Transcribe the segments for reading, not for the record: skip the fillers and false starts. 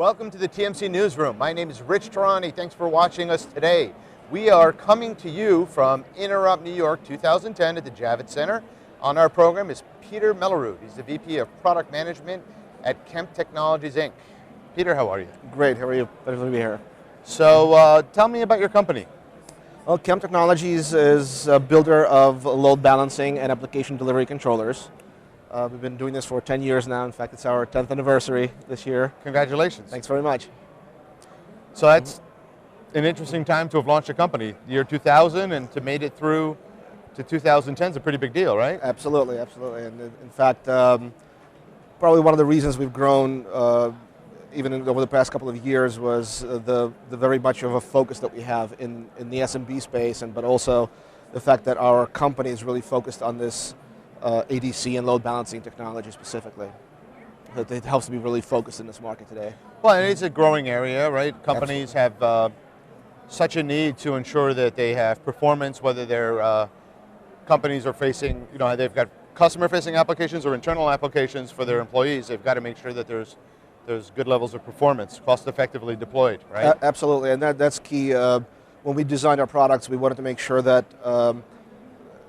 welcome to the TMC Newsroom. My name is Rich Tehrani. Thanks for watching us today. We are coming to you from Interrupt New York 2010 at the Javits Center. On our program is Peter Melerud. He's the VP of Product Management at KEMP Technologies, Inc. Peter, how are you? Great, how are you? Pleasure to be here. So tell me about your company. Well, KEMP Technologies is a builder of load balancing and application delivery controllers. We've been doing this for 10 years now. In fact, it's our 10th anniversary this year. Congratulations. Thanks very much. So that's an interesting time to have launched a company. Year 2000 and to made it through to 2010 is a pretty big deal, right? Absolutely, absolutely. And in fact, probably one of the reasons we've grown even over the past couple of years was the very much of a focus that we have in the SMB space, but also the fact that our company is really focused on this ADC and load balancing technology specifically. It helps to be really focused in this market today. Well, and it's a growing area, right? Companies have such a need to ensure that they have performance, whether their companies are facing, they've got customer-facing applications or internal applications for their employees. They've got to make sure that there's good levels of performance, cost-effectively deployed, right? Absolutely, and that's key. When we designed our products, we wanted to make sure that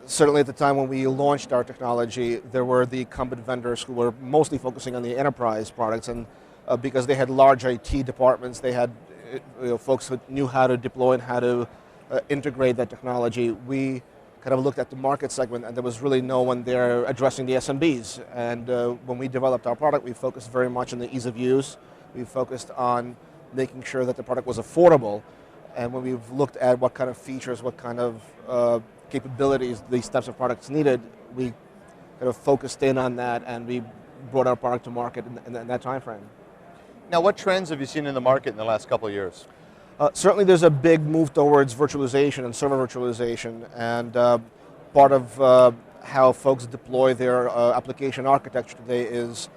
certainly at the time when we launched our technology, there were the incumbent vendors who were mostly focusing on the enterprise products, and because they had large IT departments, they had folks who knew how to deploy and how to integrate that technology. We kind of looked at the market segment, and there was really no one there addressing the SMBs. And when we developed our product, we focused very much on the ease of use. We focused on making sure that the product was affordable. And when we've looked at what kind of features, what kind of capabilities these types of products needed, we kind of focused in on that, and we brought our product to market in that time frame. Now, what trends have you seen in the market in the last couple of years? Certainly there's a big move towards virtualization and server virtualization, and part of how folks deploy their application architecture today is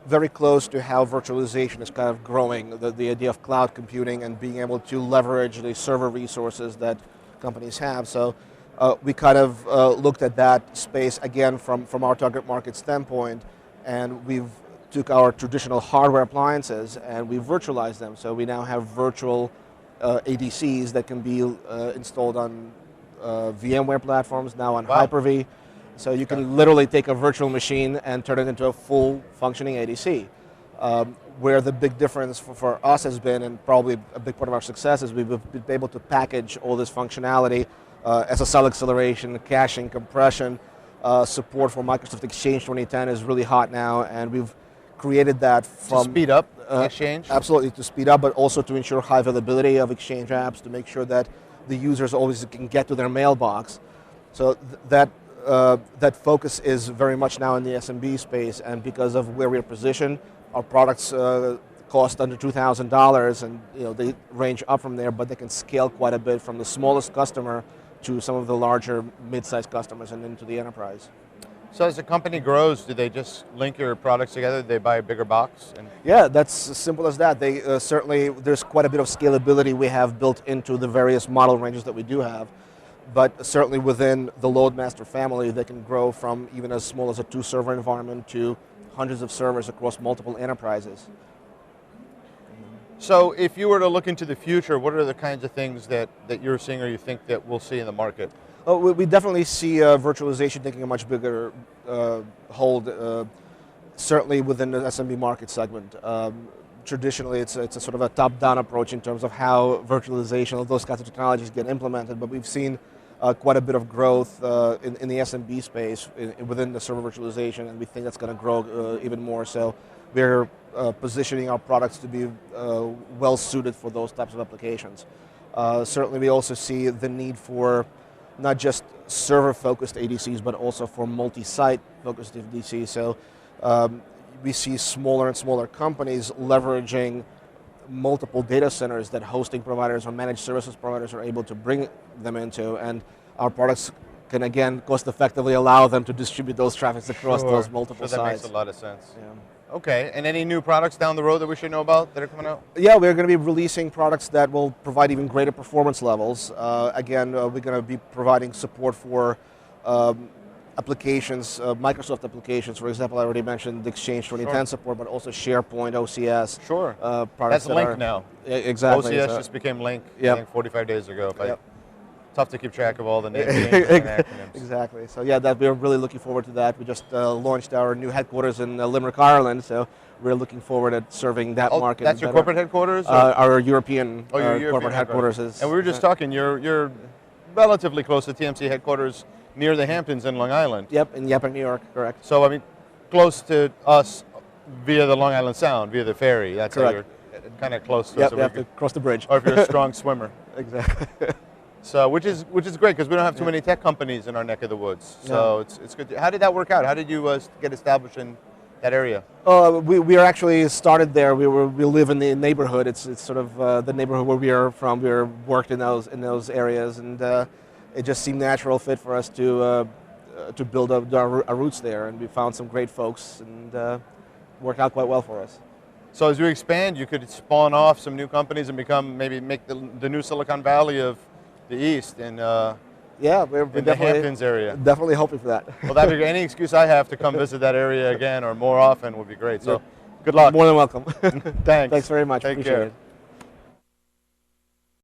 very close to how virtualization is kind of growing, the idea of cloud computing and being able to leverage the server resources that companies have. So we kind of looked at that space again from our target market standpoint, and we've took our traditional hardware appliances and we virtualized them. So we now have virtual ADCs that can be installed on VMware platforms, now on Hyper-V. So you can literally take a virtual machine and turn it into a full functioning ADC. Where the big difference for us has been, and probably a big part of our success, is we've been able to package all this functionality, SSL acceleration, caching, compression, support for Microsoft Exchange 2010 is really hot now, and we've created that from to speed up Exchange? Absolutely, to speed up, but also to ensure high availability of Exchange apps, to make sure that the users always can get to their mailbox. So that focus is very much now in the SMB space, and because of where we're positioned, our products cost under $2,000, and they range up from there, but they can scale quite a bit from the smallest customer to some of the larger mid-sized customers and into the enterprise. So as a company grows, do they just link your products together? Do they buy a bigger box? Yeah, that's as simple as that. They certainly, there's quite a bit of scalability we have built into the various model ranges that we do have, but certainly within the LoadMaster family, they can grow from even as small as a 2-server environment to hundreds of servers across multiple enterprises. So if you were to look into the future, what are the kinds of things that you're seeing or you think that we'll see in the market? Oh, we definitely see virtualization taking a much bigger hold, certainly within the SMB market segment. Traditionally, it's a sort of a top-down approach in terms of how virtualization of those kinds of technologies get implemented, but we've seen quite a bit of growth in the SMB space within the server virtualization, and we think that's going to grow even more. So we're positioning our products to be well suited for those types of applications. Certainly, we also see the need for not just server-focused ADCs, but also for multi-site focused ADCs. So we see smaller and smaller companies leveraging multiple data centers that hosting providers or managed services providers are able to bring them into, and our products can again cost effectively allow them to distribute those traffics across those multiple sites. That makes a lot of sense. Yeah. Okay, and any new products down the road that we should know about that are coming out? Yeah, we're going to be releasing products that will provide even greater performance levels. Again, we're going to be providing support for applications, Microsoft applications. For example, I already mentioned Exchange 2010 support, but also SharePoint, OCS. Sure. Products That's Link now. Exactly. OCS just became Link, I think 45 days ago. Tough to keep track of all the names and acronyms. Exactly. So yeah, we're really looking forward to that. We just launched our new headquarters in Limerick, Ireland. So we're looking forward at serving that market. That's your corporate headquarters? Our European, European corporate headquarters is. And we were just talking. You're relatively close to TMC headquarters near the Hamptons in Long Island. Yep, in Yeping, New York. Correct. So I mean, close to us via the Long Island Sound, via the ferry. That's correct. how you're kind of close to us. So you have to cross the bridge. Or if you're a strong swimmer. Exactly. So, which is great because we don't have too many tech companies in our neck of the woods. So it's good. How did that work out? How did you get established in that area? We are actually started there. We live in the neighborhood. It's sort of the neighborhood where we are from. We worked in those areas, and it just seemed natural fit for us to build up our roots there. And we found some great folks, and worked out quite well for us. So as you expand, you could spawn off some new companies and make the new Silicon Valley of the East in we're in the Hamptons area. Definitely hoping for that. Well, that'd be any excuse I have to come visit that area again or more often would be great. So, good luck. More than welcome. Thanks. Thanks very much. Take Appreciate care. it.